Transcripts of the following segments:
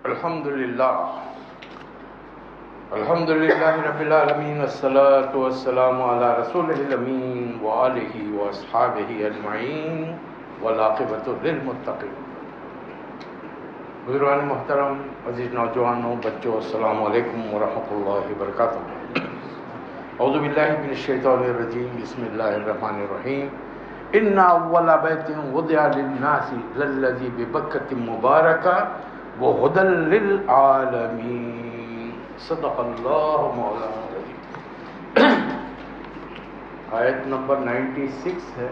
الحمدللہ رب العالمین، والصلاة والسلام علی رسولہ الامین وآلہ واصحابہ اجمعین والعاقبۃ للمتقین۔ بزرگان محترم، عزیز نوجوانوں، بچوں، السلام علیکم ورحمۃ اللہ وبرکاتہ۔ اعوذ باللہ من الشیطان الرجیم، بسم اللہ الرحمن الرحیم۔ ان اول بیت وضع للناس للذی ببکۃ مبارکہ وہدی للعالمین، صدق اللہ مولانا العظیم۔ آیت نمبر 96 ہے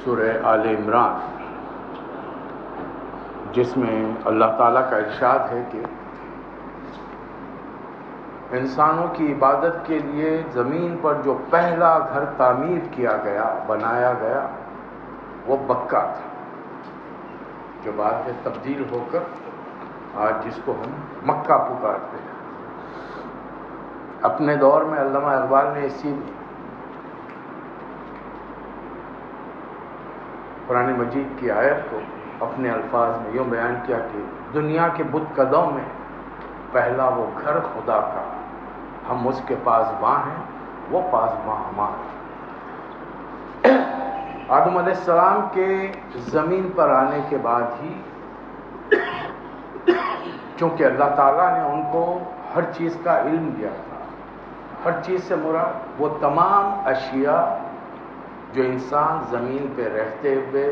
سورہ آل عمران، جس میں اللہ تعالیٰ کا ارشاد ہے کہ انسانوں کی عبادت کے لیے زمین پر جو پہلا گھر تعمیر کیا گیا، بنایا گیا، وہ بکہ تھا، جو بعد میں تبدیل ہو کر آج جس کو ہم مکہ پکارتے ہیں۔ اپنے دور میں علامہ اقبال نے اسی قرآن مجید کی آیت کو اپنے الفاظ میں یوں بیان کیا کہ دنیا کے بت قدوں میں پہلا وہ گھر خدا کا، ہم اس کے پاسباں ہیں، وہ پاسباں ہمارا۔ آدم علیہ السلام کے زمین پر آنے کے بعد ہی، چونکہ اللہ تعالیٰ نے ان کو ہر چیز کا علم دیا تھا، ہر چیز سے مراد وہ تمام اشیاء جو انسان زمین پہ رہتے ہوئے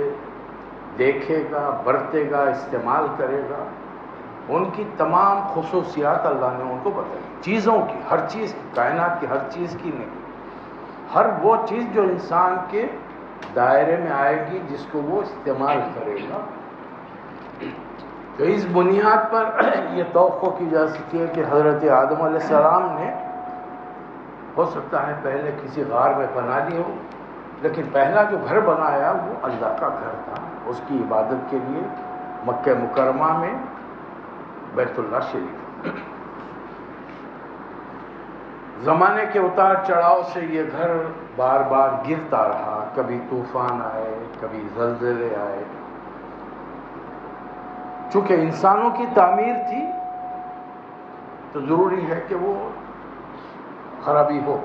دیکھے گا، برتے گا، استعمال کرے گا، ان کی تمام خصوصیات اللہ نے ان کو بتائی، چیزوں کی، ہر چیز کی، کائنات کی ہر چیز کی نہیں، ہر وہ چیز جو انسان کے دائرے میں آئے گی، جس کو وہ استعمال کرے گا۔ تو اس بنیاد پر یہ توقع کی جا سکتی ہے کہ حضرت آدم علیہ السلام نے ہو سکتا ہے پہلے کسی غار میں بنا لی ہو، لیکن پہلا جو گھر بنایا وہ اللہ کا گھر تھا، اس کی عبادت کے لیے مکہ مکرمہ میں بیت اللہ شریف۔ زمانے کے اتار چڑھاؤ سے یہ گھر بار بار گرتا رہا، کبھی طوفان آئے، کبھی زلزلے آئے۔ چونکہ انسانوں کی تعمیر تھی تو ضروری ہے کہ وہ خرابی ہو۔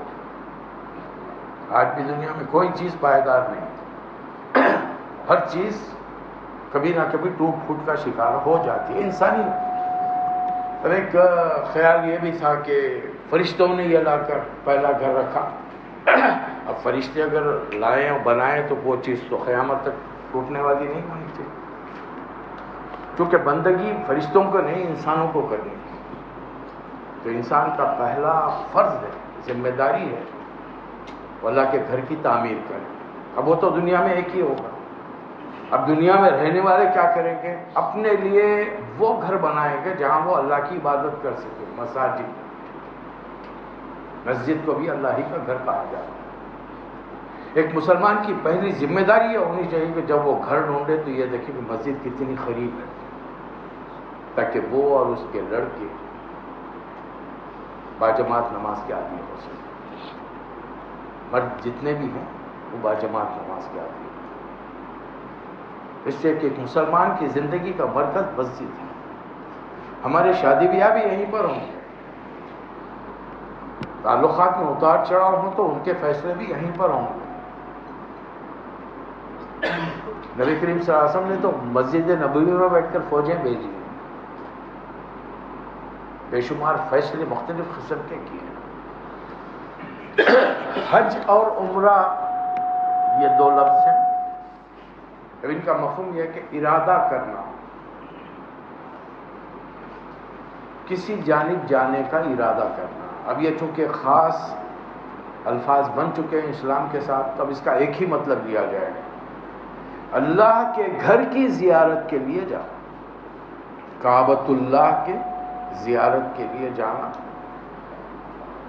آج بھی دنیا میں کوئی چیز پائیدار نہیں، ہر چیز کبھی نہ کبھی ٹوٹ پھوٹ کا شکار ہو جاتی ہے۔ انسانی ایک خیال یہ بھی تھا کہ فرشتوں نے یہ لا کر پہلا گھر رکھا، اب فرشتے اگر لائیں اور بنائیں تو وہ چیز تو قیامت تک ٹوٹنے والی نہیں ہونی چاہیے، کیونکہ بندگی فرشتوں کو نہیں، انسانوں کو کرنی ہے۔ تو انسان کا پہلا فرض ہے، ذمہ داری ہے، وہ اللہ کے گھر کی تعمیر کرے۔ اب وہ تو دنیا میں ایک ہی ہوگا، اب دنیا میں رہنے والے کیا کریں گے؟ اپنے لیے وہ گھر بنائیں گے جہاں وہ اللہ کی عبادت کر سکے۔ مسجد کو بھی اللہ ہی کا گھر کہا جاتا ہے۔ ایک مسلمان کی پہلی ذمہ داری یہ ہونی چاہیے کہ جب وہ گھر ڈھونڈے تو یہ دیکھے کہ مسجد کتنی قریب ہے، تاکہ وہ اور اس کے لڑکے باجماعت نماز کے عادی ہو سکے۔ مرد جتنے بھی ہیں وہ باجماعت نماز کے عادی ہو، اس سے کہ ایک مسلمان کی زندگی کا مرکز مسجد ہے۔ ہمارے شادی بیاہ بھی یہیں پر ہوں گے، تعلقات میں اتار چڑھاؤ ہوں تو ان کے فیصلے بھی یہیں پر ہوں گے۔ نبی کریم صلی اللہ علیہ وسلم نے تو مسجد نبوی میں بیٹھ کر فوجیں بھیجی ہیں، بے شمار فیصلے مختلف قسم کے کیے۔ حج اور عمرہ یہ دو لفظ ہیں، اب ان کا مفہوم یہ ہے کہ ارادہ کرنا، کسی جانب جانے کا ارادہ کرنا۔ اب یہ چونکہ خاص الفاظ بن چکے ہیں اسلام کے ساتھ، تو اب اس کا ایک ہی مطلب لیا جائے گا، اللہ کے گھر کی زیارت کے لیے جانا، کعبۃ اللہ کے زیارت کے لیے جانا۔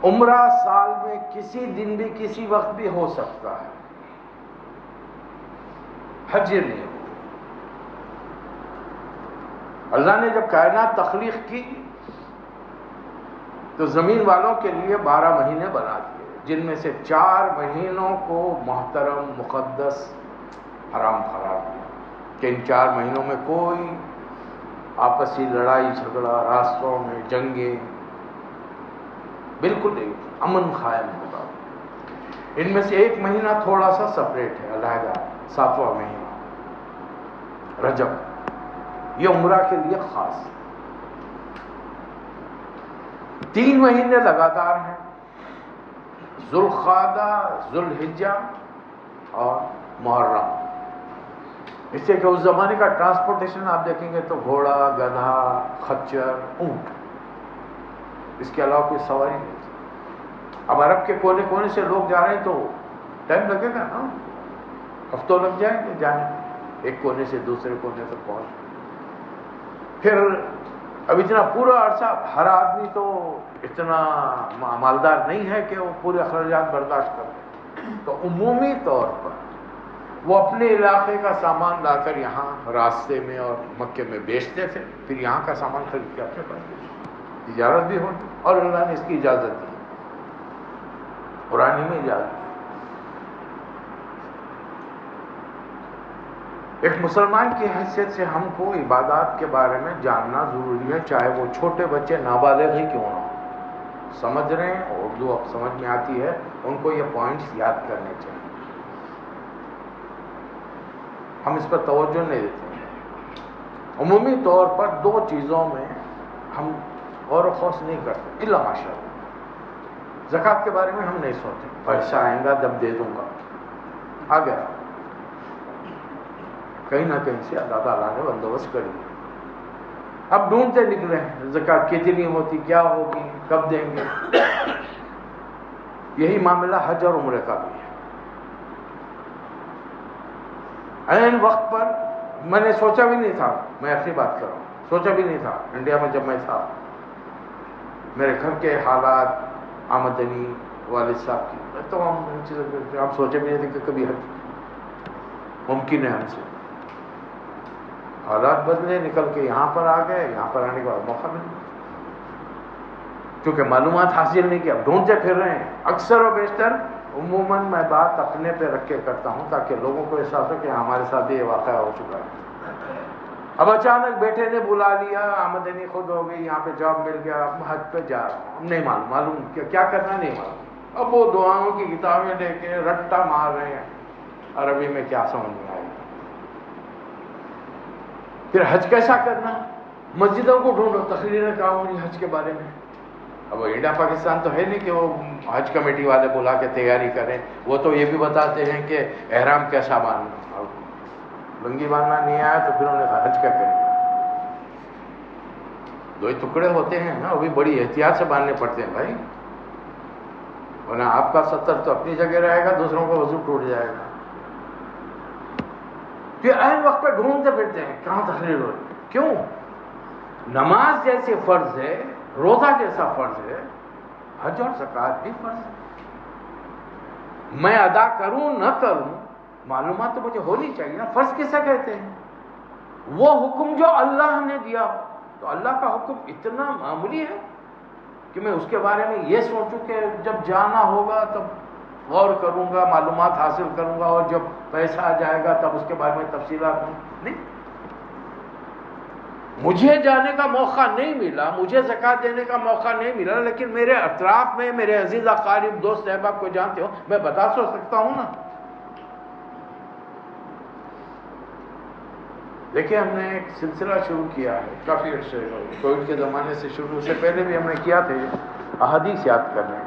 عمرہ سال میں کسی دن بھی کسی وقت بھی ہو سکتا ہے، حج نہیں ہو۔ اللہ نے جب کائنات تخلیق کی تو زمین والوں کے لیے 12 مہینے بنا دیے، جن میں سے 4 مہینوں کو محترم، مقدس، حرام قرار دیا کہ ان 4 مہینوں میں کوئی آپسی لڑائی جھگڑا، راستوں میں جنگیں، بالکل نہیں، امن قائم ہوگا۔ ان میں سے ایک مہینہ تھوڑا سا سپریٹ ہے، علیحدہ، 7واں مہینہ رجب، یہ عمرہ کے لیے خاص۔ 3 مہینے لگاتار ہیں، ذوالقعدہ، ذوالحجہ اور محرم۔ اس سے کہ اس زمانے کا ٹرانسپورٹیشن آپ دیکھیں گے تو گھوڑا، گدھا، خچر، اونٹ، اس کے علاوہ کوئی سواری نہیں تھی۔ اب عرب کے کونے کونے سے لوگ جا رہے ہیں تو ٹائم لگے گا نا، ہفتوں لگ جائیں گے جانے میں، ایک کونے سے دوسرے کونے تک پہنچ۔ پھر اب اتنا پورا عرصہ ہر آدمی تو اتنا مالدار نہیں ہے کہ وہ پورے اخراجات برداشت کرے، تو عمومی طور پر وہ اپنے علاقے کا سامان لا کر یہاں راستے میں اور مکے میں بیچتے تھے، پھر یہاں کا سامان خرید کے اپنے پاس بیچتے، تجارت بھی ہوتی، اور اللہ نے اس کی اجازت دی، قرآن میں اجازت دی۔ ایک مسلمان کی حیثیت سے ہم کو عبادات کے بارے میں جاننا ضروری ہے، چاہے وہ چھوٹے بچے نابالغ ہی کیوں نہ ہو، سمجھ رہے ہیں، اردو اب سمجھ میں آتی ہے، ان کو یہ پوائنٹس یاد کرنے چاہیے۔ ہم اس پر توجہ نہیں دیتے ہیں۔ عمومی طور پر 2 چیزوں میں ہم غور و خوض نہیں کرتے، الا ماشاءاللہ۔ زکوٰۃ کے بارے میں ہم نہیں سوچتے، پیسہ آئے گا جب دے دوں گا، آ گیا، کہیں نہ کہیں سے اللہ تعالیٰ نے بندوبست کر دیا۔ اب ڈھونڈتے نکلے ہیں زکوٰۃ کتنی ہوتی، کیا ہوگی، کب دیں گے۔ یہی معاملہ حج اور عمرے کا بھی ہے۔ عین وقت پر میں نے سوچا بھی نہیں تھا، میں اپنی بات کر رہا ہوں، سوچا بھی نہیں تھا انڈیا میں جب میں تھا، میرے گھر کے حالات، آمدنی، والد صاحب کی تمام چیزیں ہم سوچے بھی نہیں تھے کہ کبھی حج ممکن ہے ہم سے۔ حالات بدلے، نکل کے یہاں پر آ گئے، یہاں پر آنے کے بعد موقع مل گیا، کیونکہ معلومات حاصل نہیں کی، اب ڈھونڈتے پھر رہے ہیں۔ اکثر و بیشتر عموماً میں بات اپنے پہ رکھ کے کرتا ہوں تاکہ لوگوں کو احساس ہو کہ ہمارے ساتھ بھی یہ واقعہ ہو چکا ہے۔ اب اچانک بیٹے نے بلا لیا، آمدنی خود ہو گئی، یہاں پہ جاب مل گیا، اب حج پہ جا رہا ہوں، نہیں معلوم کیا کرنا، نہیں معلوم۔ اب وہ دعاؤں کی کتابیں لے کے رٹا مار رہے ہیں، عربی میں کیا سمجھ میں آئے گا۔ پھر حج کیسا کرنا، مسجدوں کو ڈھونڈو، تقریریں کہاں ہونی حج کے بارے میں۔ اب وہ انڈیا پاکستان تو ہے نہیں کہ وہ حج کمیٹی والے بلا کے تیاری کریں، وہ تو یہ بھی بتاتے ہیں کہ احرام کیسا باندھنا، اب لنگی باندھنا نہیں آیا تو پھر انہوں نے کہا حج کیا کریں گے۔ 2 ہی ٹکڑے ہوتے ہیں نا، وہ بھی بڑی احتیاط سے باندھنے پڑتے ہیں بھائی، ورنہ آپ کا 70 تو اپنی جگہ رہے گا، دوسروں کا وضو ٹوٹ جائے گا۔ پھر عین وقت پہ ڈھونڈتے پھرتے ہیں کہاں تقریر ہو رہی ہے، کیوں؟ نماز جیسے فرض ہے، روزہ جیسا فرض ہے، حج اور زکوٰۃ بھی فرض ہے۔ میں ادا کروں نہ کروں، معلومات تو مجھے ہونی چاہیے نا۔ فرض کسے کہتے ہیں؟ وہ حکم جو اللہ نے دیا ہو، تو اللہ کا حکم اتنا معمولی ہے کہ میں اس کے بارے میں یہ سوچوں کہ جب جانا ہوگا تب غور کروں گا، معلومات حاصل کروں گا، اور جب پیسہ آ جائے گا تب اس کے بارے میں تفصیلات نہیں۔ مجھے جانے کا موقع نہیں ملا، مجھے زکوٰۃ دینے کا موقع نہیں ملا، لیکن میرے اطراف میں میرے عزیز اقارب، دوست احباب کو جانتے ہو، میں بتا سکتا ہوں نا۔ دیکھیں ہم نے ایک سلسلہ شروع کیا ہے کافی عرصے، کووڈ کے زمانے سے شروع، سے پہلے بھی ہم نے کیا تھے، احادیث یاد کرنے۔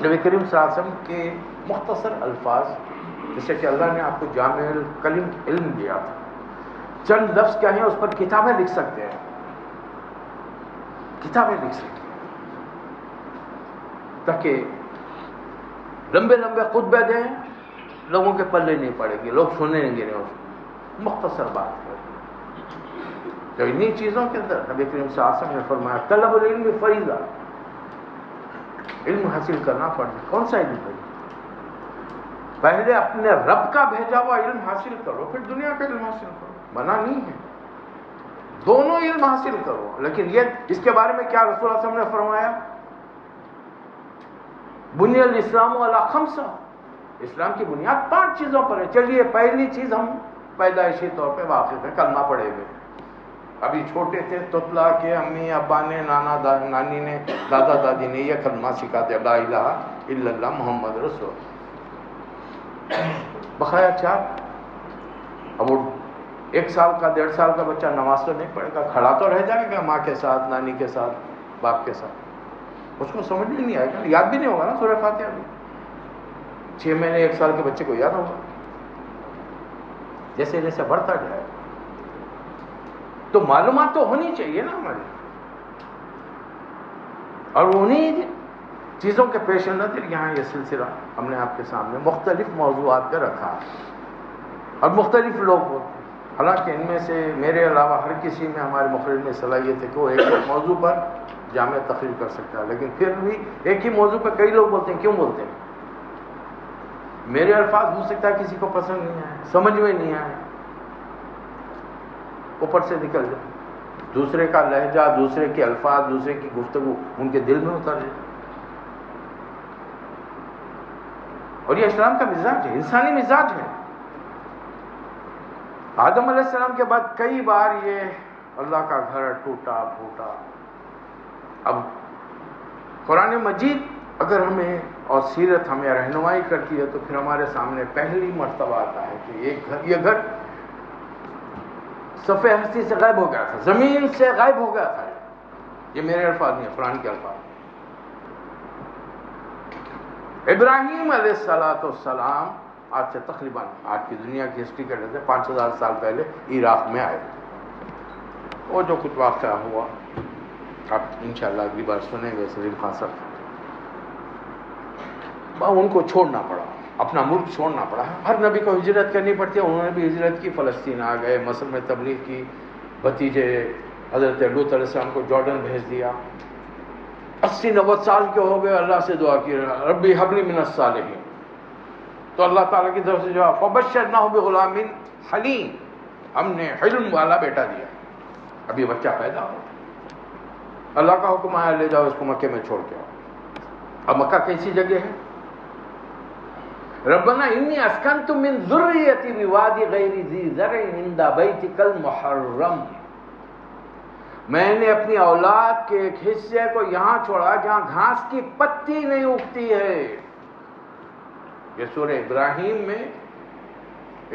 نبی کریم صلی اللہ علیہ وسلم کے مختصر الفاظ، جیسے کہ اللہ نے آپ کو جامع الکلم علم دیا تھا، چند لفظ کیا ہیں اس پر کتابیں لکھ سکتے ہیں، کتابیں لکھ سکتے ہیں، تاکہ لمبے لمبے خطبے دیں، لوگوں کے پلے نہیں پڑے گی، لوگ سنیں گے نہیں، اس مختصر بات ہے۔ تو انہی چیزوں کے اندر نبی کریم صلی اللہ علیہ وسلم نے فرمایا طلب العلم فریضہ، علم حاصل کرنا فرض ہے۔ کون سا علم ہے؟ پہلے اپنے رب کا بھیجا ہوا علم حاصل کرو، پھر دنیا کا علم حاصل کرو، منع نہیں ہے، دونوں علم حاصل کرو۔ لیکن یہ اس کے بارے میں کیا رسول اللہ صلی اللہ علیہ وسلم نے فرمایا؟ بنی الاسلام علی 5، اسلام کی بنیاد 5 چیزوں پر ہے۔ چلیے پہلی چیز ہم پیدائشی طور پہ واقف ہیں، کلمہ پڑھے ہوئے، ابھی چھوٹے تھے تطلا کے امی ابا نے نانی نے دادا دادی نے یہ کلمہ سکھا دیا لا الہ الا اللہ محمد رسول بخایا چار. اب وہ 1 سال کا 1.5 سال کا بچہ نماز تو نہیں پڑھے گا, کھڑا تو رہ جائے گا ماں کے ساتھ نانی کے ساتھ باپ کے ساتھ, اس کو سمجھ بھی نہیں آئے گا, یاد بھی نہیں ہوگا نا سورہ فاتحہ بھی. 6 مہینے 1 سال کے بچے کو یاد ہوگا, جیسے جیسے بڑھتا جائے. تو معلومات تو ہونی چاہیے نا ہماری, اور انہیں چیزوں کے پیش نظر یہاں یہ سلسلہ ہم نے آپ کے سامنے مختلف موضوعات پہ رکھا اور مختلف لوگ ہوتے ہیں. حالانکہ ان میں سے میرے علاوہ ہر کسی میں ہمارے مخرج میں صلاحیت ہے کہ وہ ایک موضوع پر جامع تقریر کر سکتا ہے, لیکن پھر بھی ایک ہی موضوع پہ کئی لوگ بولتے ہیں. کیوں بولتے ہیں؟ میرے الفاظ ہو سکتا ہے کسی کو پسند نہیں آئے, سمجھ میں نہیں آئے, اوپر سے نکل جائے, دوسرے کا لہجہ, دوسرے کے الفاظ, دوسرے کی گفتگو ان کے دل میں اتر جائے. اور یہ اسلام کا مزاج ہے, انسانی مزاج ہے. آدم علیہ السلام کے بعد کئی بار یہ اللہ کا گھر ٹوٹا پھوٹا. اب قرآن مجید اگر ہمیں اور سیرت ہمیں رہنمائی کرتی ہے تو پھر ہمارے سامنے پہلی مرتبہ آتا ہے کہ یہ گھر صفحہ ہستی سے غائب ہو گیا تھا, زمین سے غائب ہو گیا تھا. یہ میرے الفاظ نہیں, قرآن کے الفاظ. ابراہیم علیہ السلام آج سے تقریباً آج کی دنیا کی ہسٹری کے سے 5000 سال پہلے عراق میں آئے. وہ جو کچھ واقعہ ہوا آپ انشاءاللہ اگلی بار سنیں گے. سلیم خان صاحب ان کو چھوڑنا پڑا, اپنا ملک چھوڑنا پڑا. ہر نبی کو ہجرت کرنی پڑتی ہے, انہوں نے بھی ہجرت کی, فلسطین آ گئے, مصر میں تبلیغ کی, بھتیجے حضرت لوط علیہ السلام کو جارڈن بھیج دیا. 80-90 سال کے ہو گئے, اللہ سے دعا کی ربی حبلی من الصالحین, تو اللہ تعالیٰ کی طرف سے جواب فبشرناہ بغلام حلیم, ہم نے حلم والا بیٹا دیا. ابھی بچہ پیدا ہو, اللہ کا حکم آیا لے جاؤ اس کو مکے میں چھوڑ کے آؤ. اب مکہ کیسی جگہ ہے؟ ربنا انی اسکنت من ذریتی بوادی غیر ذی زرع عند بیتک المحرم, میں نے اپنی اولاد کے ایک حصے کو یہاں چھوڑا جہاں گھاس کی پتی نہیں اگتی ہے. یہ سورہ ابراہیم میں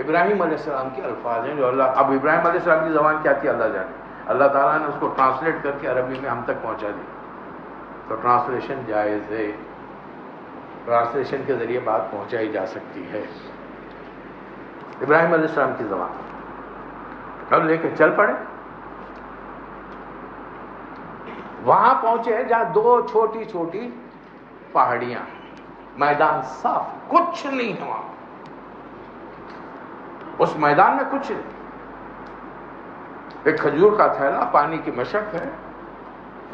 ابراہیم علیہ السلام کے الفاظ ہیں جو اللہ, اب ابراہیم علیہ السلام کی زبان کیا تھی اللہ جانے, اللہ تعالیٰ نے اس کو ٹرانسلیٹ کر کے عربی میں ہم تک پہنچا دی. تو ٹرانسلیشن جائز ہے, ٹرانسلیشن کے ذریعے بات پہنچائی جا سکتی ہے. ابراہیم علیہ السلام کی زبان اب لے کے چل پڑے. وہاں پہنچے جہاں 2 چھوٹی چھوٹی پہاڑیاں, میدان صاف, کچھ نہیں ہے وہاں. اس میدان میں کچھ نہیں, ایک کھجور کا تھیلا, پانی کی مشک ہے,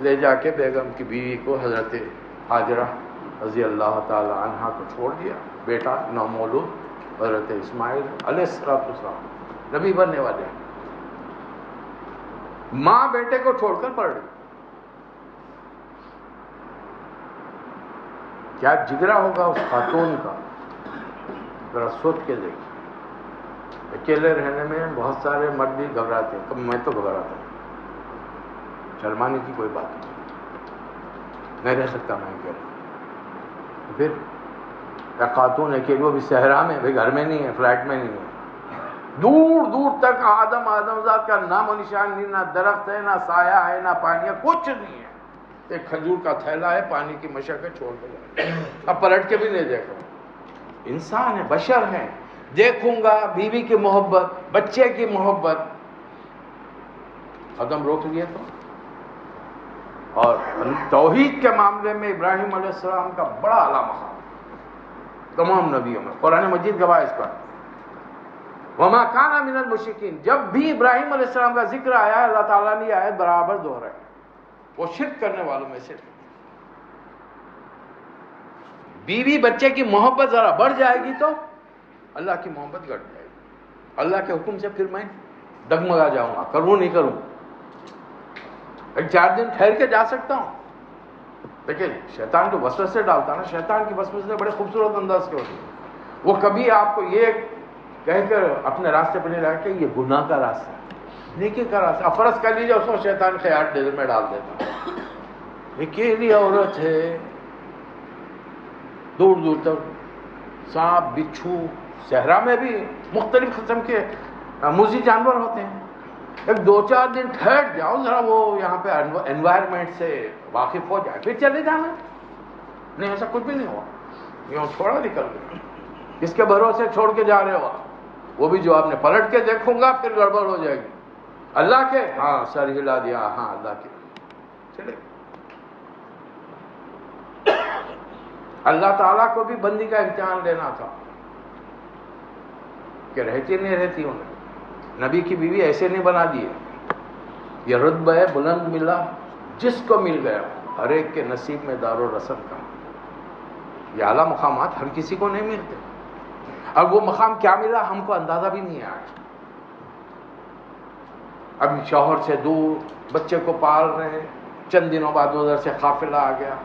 لے جا کے بیگم کی بیوی کو حضرت ہاجرہ رضی اللہ تعالی عنہا کو چھوڑ دیا. بیٹا نومولود حضرت اسماعیل علیہ السلام نبی بننے والے ہیں. ماں بیٹے کو چھوڑ کر پڑ گئی. کیا جگرا ہوگا اس خاتون کا, ذرا سوچ کے دیکھیں. اکیلے رہنے میں بہت سارے مرد بھی گھبراتے ہیں, میں تو گھبراتا ہوں. شرمانے کی کوئی بات نہیں رہ سکتا میں اکیلا. پھر کیا خاتون اکیلی, وہ بھی صحرا میں, بھائی گھر میں نہیں ہے, فلیٹ میں نہیں ہے, دور دور تک آدم ذات کا نام و نشان نہیں, نہ درخت ہے, نہ سایہ ہے, نہ پانی ہے, کچھ نہیں ہے. ایک کھجور کا تھیلا ہے, پانی کی مشک ہے, چھوڑ کے جائے. اب پلٹ کے بھی نہیں دیکھو. انسان ہے, بشر ہے, دیکھوں گا بیوی کی محبت, بچے کی محبت, قدم روک لیے تو. اور توحید کے معاملے میں ابراہیم علیہ السلام کا بڑا اعلیٰ مقام تمام نبیوں میں, قرآن مجید گواہ اس پر. وما کان من المشرکین, جب بھی ابراہیم علیہ السلام کا ذکر آیا اللہ تعالیٰ نے آیت برابر دہرائی, وہ شرک کرنے والوں میں سے. بیوی بچے کی محبت ذرا بڑھ جائے گی تو اللہ کی محبت گھٹ جائے گی. اللہ کے حکم سے پھر میں ڈگمگا جاؤں گا, کروں نہیں کروں. 4 دن ٹھہر کے جا سکتا ہوں. دیکھیں شیطان جو وسوسے ڈالتا ہے نا, شیطان کی وسوسے بڑے خوبصورت انداز کے ہوتے ہیں. وہ کبھی آپ کو یہ کہہ کر اپنے راستے پر نہیں لایا کہ یہ گناہ کا راستہ ہے, نیکی کرا اب فرض کر لیجیے اس کو شیطان خیال دل میں ڈال دیتا، اکیلی عورت ہے، دور دور تک سانپ بچھو، صحرا میں بھی مختلف قسم کے موذی جانور ہوتے ہیں، ایک 2-4 دن ٹھہر جاؤ ذرا، وہ یہاں پہ انوائرمنٹ سے واقف ہو جائے، پھر چلے جانا، نہیں ایسا کچھ بھی نہیں ہوا، یوں چھوڑا نکل گیا، کس کے بھروسے چھوڑ کے جا رہے ہو وہ بھی جو آپ نے پلٹ کے دیکھوں گا پھر گڑبڑ ہو جائے گی، اللہ کے ہاں سر ہلا دیا، ہاں اللہ کے چلے۔ اللہ تعالیٰ کو بھی بندی کا امتحان لینا تھا کہ رہتی نہیں رہتی انہیں، نبی کی بیوی ایسے نہیں بنا دیے، یہ رتبہ بلند ملا جس کو مل گیا، ہر ایک کے نصیب میں دار و رسم کا، یہ اعلیٰ مقامات ہر کسی کو نہیں ملتے، اب وہ مقام کیا ملا ہم کو اندازہ بھی نہیں آیا، اب شوہر سے دور بچے کو پال رہے ہیں، چند دنوں بعد ادھر سے قافلہ آ گیا،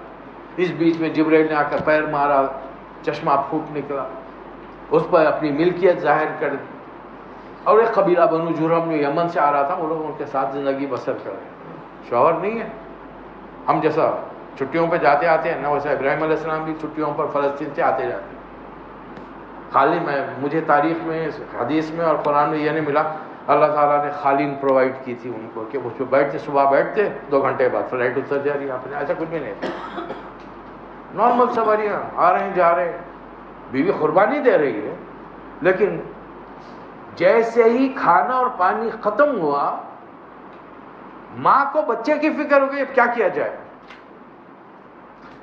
اس بیچ میں جبرائیل نے آ کر پیر مارا، چشمہ پھوٹ نکلا، اس پر اپنی ملکیت ظاہر کر دی، اور ایک قبیلہ بنو جرہم جو یمن سے آ رہا تھا، وہ لوگ ان کے ساتھ زندگی بسر کر رہے ہیں، شوہر نہیں ہے، ہم جیسا چھٹیوں پہ جاتے آتے ہیں نا، ویسا ابراہیم علیہ السلام بھی چھٹیوں پر فلسطین سے آتے جاتے ہیں، خالی مجھے تاریخ میں حدیث میں اور قرآن میں یہ نہیں ملا، اللہ تعالیٰ نے خالین پرووائڈ کی تھی ان کو کہ اس پہ بیٹھتے، صبح بیٹھتے 2 گھنٹے بعد فلائٹ اتر جا رہی ہے، آپ نے ایسا کچھ بھی نہیں تھا، نارمل سواریاں آ رہے ہیں جا رہے ہیں، بیوی قربانی دے رہی ہے، لیکن جیسے ہی کھانا اور پانی ختم ہوا ماں کو بچے کی فکر ہو گئی، اب کیا کیا جائے،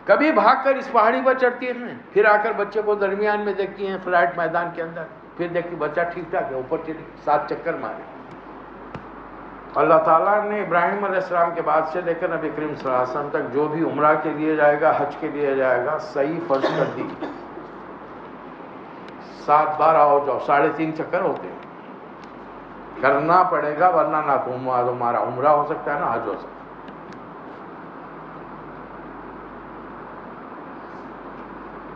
کبھی بھاگ کر اس پہاڑی پر چڑھتی ہیں، پھر آ کر بچے کو درمیان میں دیکھتی ہیں فلائٹ میدان کے اندر، پھر دیکھتی بچہ ٹھیک ٹھاک ہے، اوپر چلی 7 چکر مارے۔ اللہ تعالیٰ نے ابراہیم علیہ السلام کے بعد سے لے کر نبی کریم صلی اللہ علیہ وسلم تک جو بھی عمرہ کے لیے جائے گا، حج کے لیے جائے گا، صحیح فرض کر دی، 7-12 ہو جاؤ، 3.5 چکر ہوتے ہیں، کرنا پڑے گا، ورنہ نہ تمہارا عمرہ ہو سکتا ہے نہ حج ہو سکتا ہے۔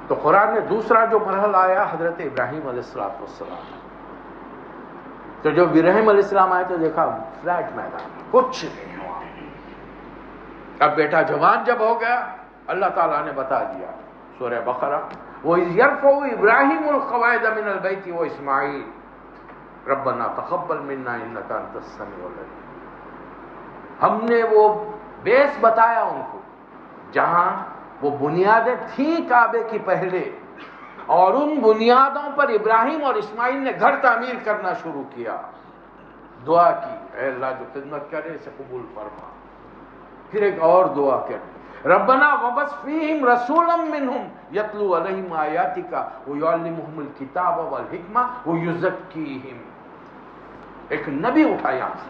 تو قرآن نے دوسرا جو مرحلہ آیا حضرت ابراہیم علیہ السلام، تو جب ابراہیم علیہ السلام آئے تو دیکھا فلیٹ میدان، کچھ نہیں ہوا، اب بیٹا جوان جب ہو گیا اللہ تعالیٰ نے بتا دیا سورہ بقرہ، وَإِذْ يَرْفَعُ إِبْرَاهِيمُ الْقَوَاعِدَ مِنَ الْبَيْتِ وَإِسْمَاعِيلُ رَبَّنَا تَقَبَّلْ مِنَّا إِنَّكَ أَنْتَ السَّمِيعُ الْعَلِيمُ، ہم نے وہ بیس بتایا ان کو جہاں وہ بنیادیں تھیں کعبے کی پہلے، اور ان بنیادوں پر ابراہیم اور اسماعیل نے گھر تعمیر کرنا شروع کیا، دعا کی اے اللہ جو خدمت کرے اسے قبول فرما، پھر ایک اور دعا کر ربنا وبعث فیہم رسولا منہم یتلو علیہم آیاتک ویعلمہم الکتاب والحکمہ ویزکیہم، ایک نبی اٹھا یہاں سے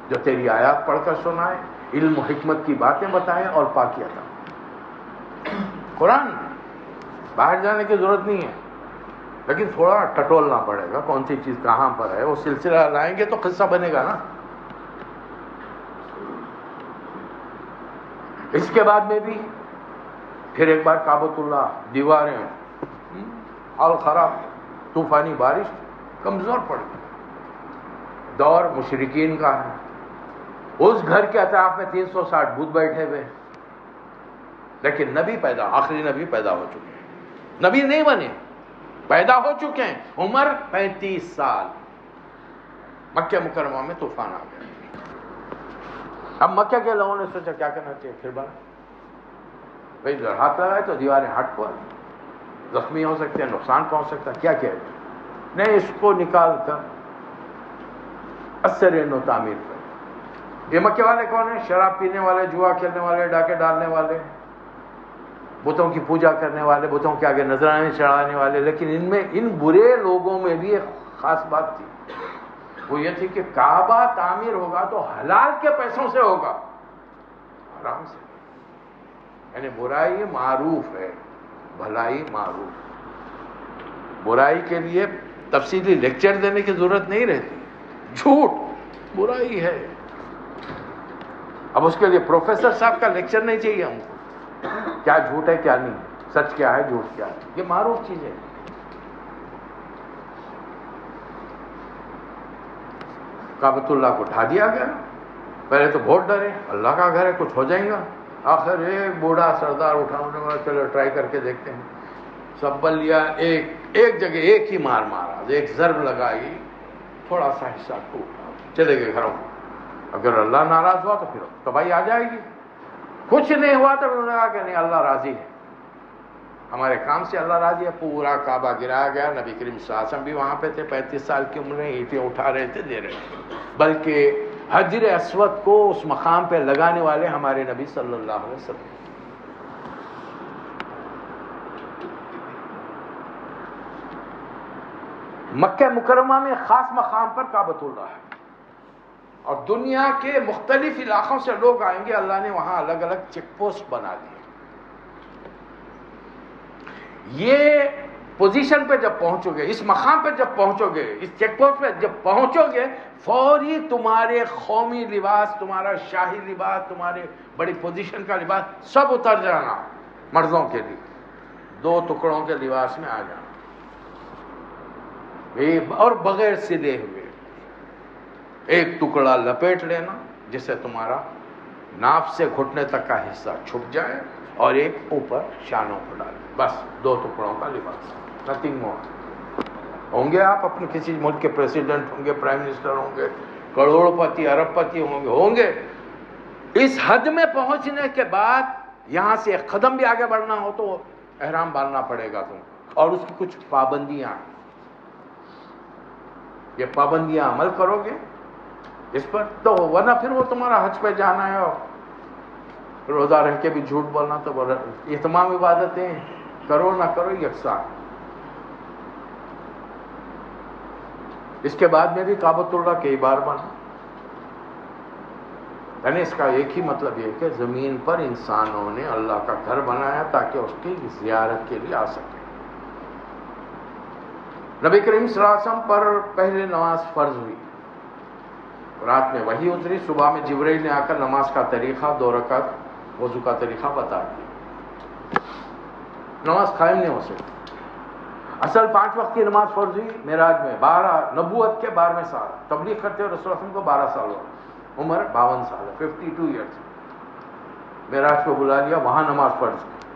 جو تیری آیات پڑھ کر سنائے، علم و حکمت کی باتیں بتائے اور پاکی عطا۔ قرآن باہر جانے کی ضرورت نہیں ہے، لیکن تھوڑا ٹٹولنا پڑے گا کون سی چیز کہاں پر ہے، وہ سلسلہ لائیں گے تو قصہ بنے گا نا۔ اس کے بعد میں بھی پھر ایک بار کعبۃ اللہ، دیواریں حال خراب، طوفانی بارش، کمزور پڑ گئی، دور مشرکین کا ہے، اس گھر کے اطراف میں 360 بت بیٹھے ہوئے، لیکن نبی پیدا، آخری نبی پیدا ہو چکے ہیں، نبی نہیں بنے، پیدا ہو چکے ہیں، عمر 35 سال، مکہ مکرمہ میں طوفان آ گیا، اب مکہ کے لوگوں نے سوچا کیا کرنا چاہیے، پھر بنا بھائی ہاتھ لگائے تو دیواریں ہٹ پر زخمی ہو سکتے ہیں، نقصان پہنچ سکتا ہے، کیا کیا ہے، نہیں اس کو نکال کر اثر نو تعمیر کر۔ یہ مکے والے کون ہیں؟ شراب پینے والے، جوا کھیلنے والے، ڈاکے ڈالنے والے، بتوں کی پوجا کرنے والے، بتوں کے آگے نذرانے چڑھانے والے، لیکن ان میں ان برے لوگوں میں بھی ایک خاص بات تھی، وہ یہ تھی کہ کعبہ تعمیر ہوگا تو حلال کے پیسوں سے ہوگا، حرام سے، یعنی برائی معروف ہے، بھلائی معروف، برائی کے لیے تفصیلی لیکچر دینے کی ضرورت نہیں رہتی، جھوٹ برائی ہے، اب اس کے لیے پروفیسر صاحب کا لیکچر نہیں چاہیے ہم کو، کیا جھوٹ ہے کیا نہیں، سچ کیا ہے جھوٹ کیا ہے، یہ معروف چیز ہے۔ کعبۃ اللہ کو ڈھا دیا گیا. پہلے تو بہت ڈرے, اللہ کا گھر ہے کچھ ہو جائے گا. آخر ایک بوڑھا سردار اٹھا, انہوں نے کہا چلو ٹرائی کر کے دیکھتے ہیں. سب بل لیا, ایک جگہ ایک ہی مار مارا, ایک ضرب لگائی, تھوڑا سا حصہ ٹوٹا, چلے گئے گھروں. اگر اللہ ناراض ہوا تو پھر تباہی آ جائے گی. کچھ نہیں ہوا تو انہوں نے کہا کہ نہیں, اللہ راضی ہے, ہمارے کام سے اللہ راضی ہے. پورا کعبہ گرایا گیا. نبی کریم صلی اللہ علیہ وسلم بھی وہاں پہ تھے, 35 سال کی عمر میں اینٹیں اٹھا رہے تھے, دے رہے تھے. بلکہ حجر اسود کو اس مقام پہ لگانے والے ہمارے نبی صلی اللہ علیہ وسلم. مکہ مکرمہ میں خاص مقام پر کعبۃ اللہ ہے, اور دنیا کے مختلف علاقوں سے لوگ آئیں گے. اللہ نے وہاں الگ الگ چیک پوسٹ بنا دیے. یہ پوزیشن پہ جب پہنچو گے, اس مقام پہ جب پہنچو گے, اس چیک پوسٹ پہ جب پہنچو گے, فوری تمہارے قومی لباس, تمہارا شاہی لباس, تمہارے بڑی پوزیشن کا لباس سب اتر جانا. مردوں کے لیے 2 ٹکڑوں کے لباس میں آ جانا, اور بغیر سلے ہوئے. ایک ٹکڑا لپیٹ لینا جس سے تمہارا ناف سے گھٹنے تک کا حصہ چھپ جائے, اور ایک اوپر شانوں پر ڈالے. بس 2 ٹکڑوں کا لباس, نتھنگ مور. ہوں گے آپ اپنے کسی ملک کے پریزیڈنٹ ہوں گے, پرائم منسٹر ہوں گے, کروڑ پتی ارب پتی ہوں گے. اس حد میں پہنچنے کے بعد یہاں سے ایک قدم بھی آگے بڑھنا ہو تو احرام باندھنا پڑے گا تم, اور اس کی کچھ پابندیاں. یہ پابندیاں عمل کرو گے اس پر تو, ورنہ پھر وہ تمہارا حج پہ جانا ہے اور روزہ رہ کے بھی جھوٹ بولنا. تو یہ تمام عبادتیں کرو نہ کرو یکساں. اس کے بعد میں بھی کعبۃ اللہ کئی بار بنا. یعنی اس کا ایک ہی مطلب یہ کہ زمین پر انسانوں نے اللہ کا گھر بنایا تاکہ اس کی زیارت کے لیے آ سکے. نبی کریم صلی اللہ علیہ وسلم پر پہلے نماز فرض ہوئی, رات میں وحی اتری, صبح میں جبرائیل نے آ کر نماز کا طریقہ, 2 رکعت وضو کا طریقہ بتا دیا. نماز قائم نہیں ہو سکتی. اصل 5 وقت کی نماز فرض ہوئی معراج میں, 12 نبوت کے 12ویں سال. تبلیغ کرتے ہوئے رسول اللہ علیہ وسلم کو 12 سال ہوا, عمر 52 سال ہے, 52 ایئرس. معراج کو بلا لیا, وہاں نماز فرض کی.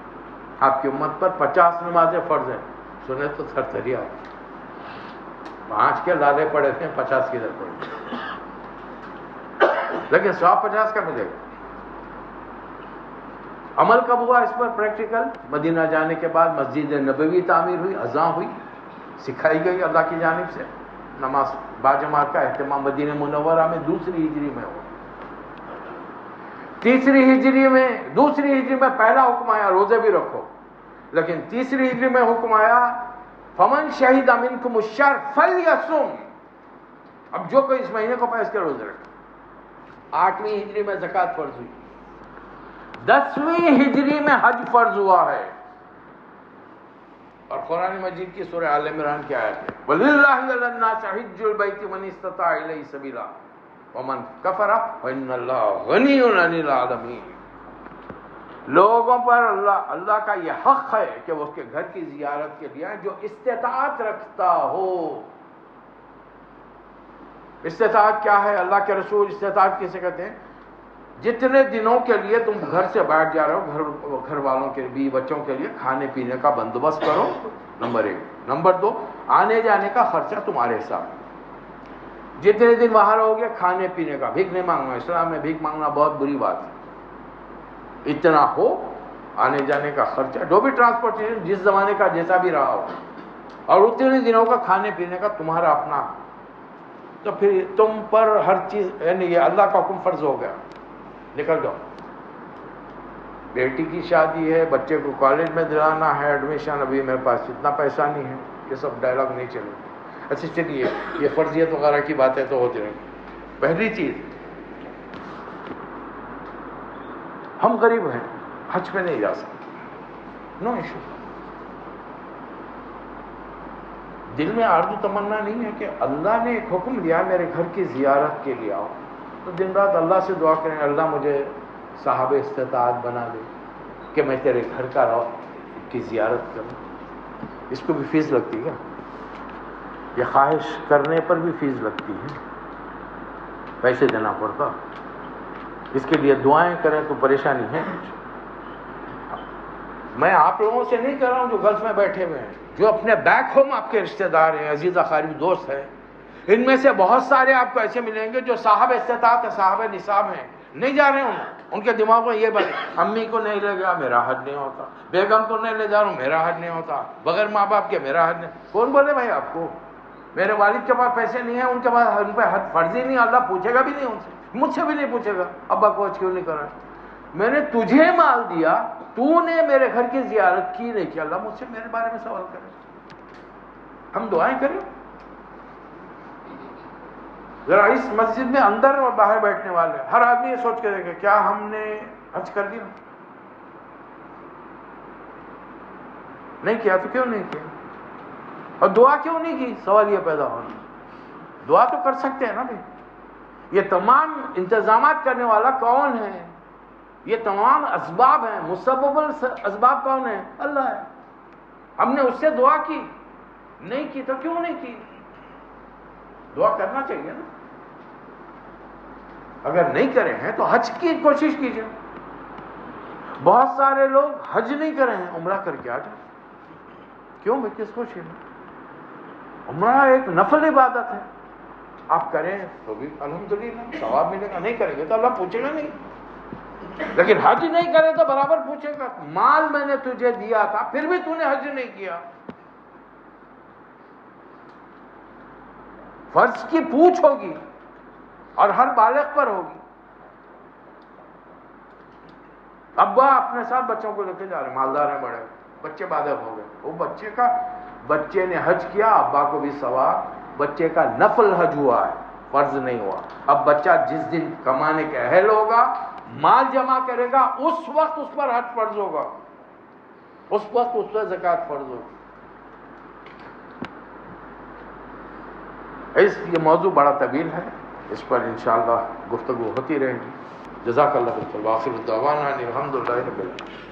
آپ کی امت پر 50 نمازیں فرض ہیں. سنے تو تھرتھری آئی. 5 کے لالے پڑے تھے, 50 کی ادھر پڑے, لیکن 150 کا ملے گا. عمل کب ہوا اس پر پریکٹیکل؟ مدینہ جانے کے بعد مسجد نبوی تعمیر ہوئی, اذان ہوئی, سکھائی گئی اللہ کی جانب سے. نماز باجماعت کا اہتمام مدینہ منورہ میں 2ری ہجری میں ہوا. 3ری ہجری میں پہلا حکم آیا روزے بھی رکھو, لیکن 3ری ہجری میں حکم آیا فمن شہد منکم الشہر فلیصم. اب جو کوئی اس مہینے کو پائے اس کے روزے رکھے. 8ویں ہجری میں زکوٰۃ فرض ہوئی. 10ویں ہجری میں حج فرض ہوا ہے. اور قرآن مجید کی سورہ آل عمران کی آیت ہے وَلِلَّهِ عَلَى النَّاسِ حِجُّ الْبَيْتِ مَنِ اسْتَطَاعَ إِلَيْهِ سَبِيلًا وَمَنْ كَفَرَ فَإِنَّ اللَّهَ غَنِيٌّ عَنِ الْعَالَمِينَ. لوگوں پر اللہ کا یہ حق ہے کہ وہ اس کے گھر کی زیارت کے لیے جو استطاعت رکھتا ہو. استطاعت کیا ہے؟ اللہ کے رسول استطاعت کسے کہتے ہیں؟ جتنے دنوں کے لیے تم گھر سے بیٹھ جا رہے ہو, گھر والوں کے, بیوی بچوں کے لیے کھانے پینے کا بندوبست کرو, نمبر 1. نمبر 2, آنے جانے کا خرچہ تمہارے حساب. جتنے دن باہر ہوگے کھانے پینے کا, بھیک نہیں مانگنا. اسلام میں بھیک مانگنا بہت بری بات ہے. اتنا ہو, آنے جانے کا خرچہ, جو بھی ٹرانسپورٹیشن جس زمانے کا جیسا بھی رہا ہو, اور اتنے دنوں کا کھانے پینے کا تمہارا اپنا. تو پھر تم پر ہر چیز, یعنی یہ اللہ کا حکم فرض ہو گیا, نکل جاؤ. بیٹی کی شادی ہے, بچے کو کالج میں دلانا ہے, ایڈمیشن, ابھی میرے پاس اتنا پیسہ نہیں ہے, یہ سب ڈائلاگ نہیں چلے. اچھا چلیے, یہ فرضیت وغیرہ کی باتیں تو ہوتی رہیں. پہلی چیز, ہم غریب ہیں, حج پہ نہیں جا سکتے, نو ایشو. دل میں آرزو تمنا نہیں ہے کہ اللہ نے ایک حکم دیا میرے گھر کی زیارت کے لیے آؤ, تو دن رات اللہ سے دعا کریں اللہ مجھے صاحب استطاعت بنا دے کہ میں تیرے گھر کا کی زیارت کروں. اس کو بھی فیس لگتی ہے, یہ خواہش کرنے پر بھی فیس لگتی ہے. پیسے دینا پڑتا. اس کے لیے دعائیں کریں تو پریشانی ہے. میں آپ لوگوں سے نہیں کہہ رہا ہوں جو گلف میں بیٹھے ہوئے ہیں, جو اپنے بیک ہوم آپ کے رشتہ دار ہیں, عزیز اقارب دوست ہیں, ان میں سے بہت سارے آپ کو ایسے ملیں گے جو صاحب استطاعت ہے, صاحب نصاب ہیں, نہیں جا رہے ہوں. ان کے دماغ میں یہ بات, امی کو نہیں لے گیا میرا حج نہیں ہوتا, بیگم کو نہیں لے جا رہا ہوں میرا حج نہیں ہوتا, بغیر ماں باپ کے میرا حج نہیں. کون بولے بھائی آپ کو؟ میرے والد کے پاس پیسے نہیں ہیں, ان کے پاس ان پہ حج فرض ہی نہیں, اللہ پوچھے گا بھی نہیں ان سے, مجھ سے بھی نہیں پوچھے گا ابا کو حج کیوں نہیں کرا. میں نے تجھے مال دیا, تو نے میرے گھر کی زیارت کی نہیں کی, اللہ مجھ سے میرے بارے میں سوال کرے. ہم دعائیں کریں. ذرا اس مسجد میں اندر اور باہر بیٹھنے والے ہر آدمی یہ سوچ کے دیکھے, کیا ہم نے حج کر دیا؟ نہیں کیا تو کیوں نہیں کیا؟ اور دعا کیوں نہیں کی؟ سوال یہ پیدا ہونا. دعا تو کر سکتے ہیں نا بھائی. یہ تمام انتظامات کرنے والا کون ہے؟ یہ تمام اسباب ہیں, مسبب اسباب کون ہیں؟ اللہ ہے. ہم نے اس سے دعا کی نہیں کی تو کیوں نہیں کی؟ دعا کرنا چاہیے نا. اگر نہیں کرے ہیں تو حج کی کوشش کیجیے. بہت سارے لوگ حج نہیں کرے ہیں, عمرہ کر کے آ جائیں. کیوں بھائی, کس کو چھینا؟ عمرہ ایک نفل عبادت ہے, آپ کریں تو بھی الحمدللہ ثواب ملے گا, نہیں کریں گے تو اللہ پوچھے گا نہیں. لیکن حج نہیں کرے تو برابر پوچھے گا, مال میں نے تجھے دیا تھا پھر بھی تو نے حج نہیں کیا. فرض کی پوچھ ہوگی اور ہر بالغ پر ہوگی. ابا اپنے ساتھ بچوں کو لے کے جا رہے, مالدار ہیں بڑے, بچے بالغ ہو گئے, وہ بچے نے حج کیا, ابا کو بھی ثواب. بچے کا نفل حج ہوا ہے, فرض نہیں ہوا. اب بچہ جس دن کمانے کے اہل ہوگا, مال جمع کرے گا, اس وقت اس پر حج فرض ہوگا, اس وقت اس پر زکوٰۃ فرض ہوگی. یہ موضوع بڑا طویل ہے, اس پر انشاءاللہ گفتگو ہوتی رہے گی. جزاک اللہ خیر. وآخر دعوانا الحمدللہ رب العالمین.